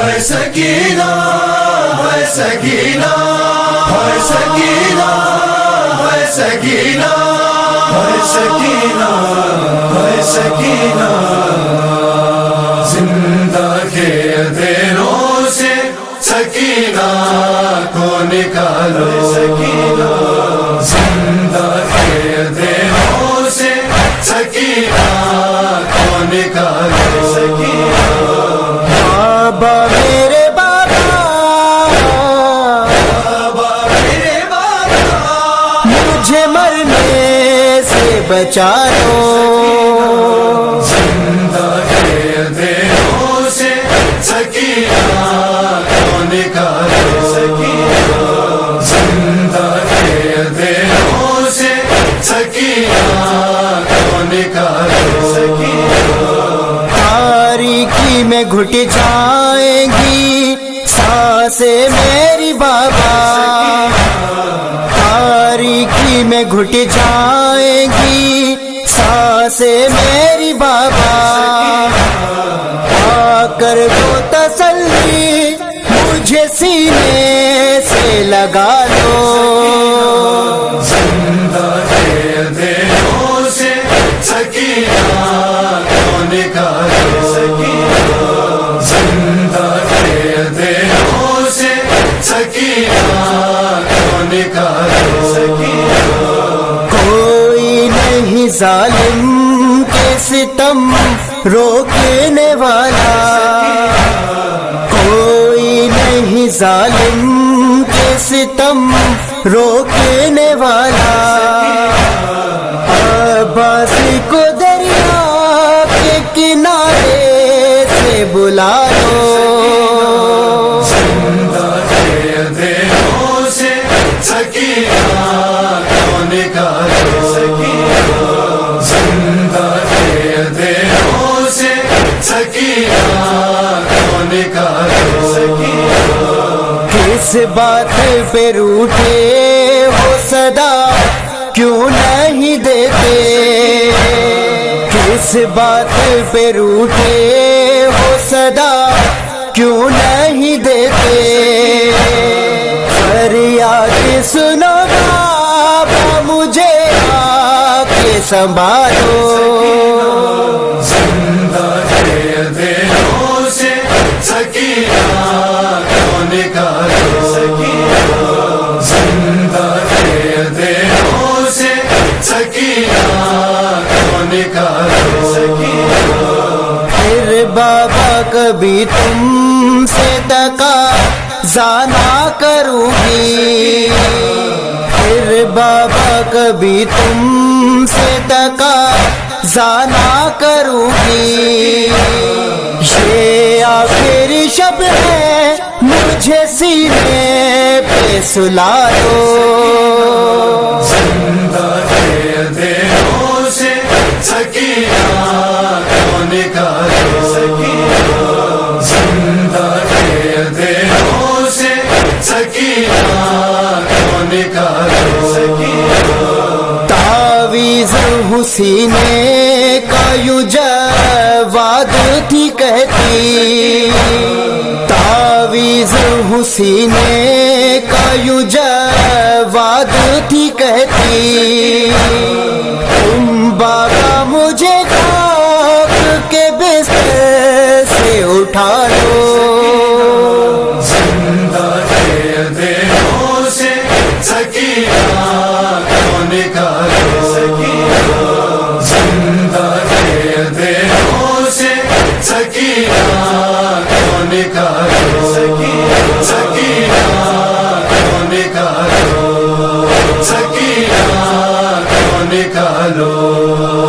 ہے سکینہ ہے سکینہ ہے سکینہ ہے سکینہ ہے سکینہ ہے سکینہ زندہ کے اندھیروں سے سکینہ کو نکالو سکینہ زندہ کے اندھیروں سے سکینہ کو نکالو سکینہ بابا میرے بابا میرے بابا مجھے مرنے سے بچا لو زندہ کے اندھیروں سے سکینہ کو نکالو سکینہ زندہ کے اندھیروں سے سکینہ کو نکالو سکینہ تاریکی میں گھٹ جائیں گی سانسیں میری بابا تاریکی میں گھٹ جائیں گی سانسیں میری بابا آ کر دو تسلی مجھے سینے سے لگا لو زندہ کے اندھیروں سے سکینہ کو نکالو سکینہ زندہ کے اندھیروں سے سکینہ کو نکالو سکینہ کوئی نہیں ظالم کے ستم روکنے والا کوئی نہیں ظالم کے ستم روکنے والا عباس کو دریا کے کنارے سے بلا لو زندہ کے اندھیروں سے سکینہ کو نکالو سکینہ زندہ کے اندھیروں سے سکینہ کو نکالو سکینہ کس بات پہ روٹھے ہو صدا کیوں نہیں دیتے کس بات پہ روٹھے ہو صدا کیوں نہیں دیتے فریاد سنو بابا مجھے آ کے سنبھالو زندہ کے اندھیروں سے سکینہ کو نکالو سکینہ زندہ کے اندھیروں سے سکینہ کو نکالو سکینہ پھر بابا کبھی تم سے تقاضا نہ کروں گی پھر بابا کبھی تم سے تقاضا نہ کروں گی یہ آخری شب ہے مجھے سینے پہ سلا دو زندہ کے اندھیروں سے سکینہ کو نکالو سکینہ زندہ کے اندھیروں سے سکینہ کو نکالو سکینہ تعویذ حسینے کا یوں جواد تھی کہتی تعویذ حسینے کا یوں جواد تھی کہتی تم بابا مجھے خاک کے بستر سے اٹھا لو زندہ کے اندھیروں سے سکینہ کو نکالو سکینہ زندہ کے اندھیروں سے سکینہ کو نکالو سکینہ سکینہ کو نکالو سکینہ کو نکالو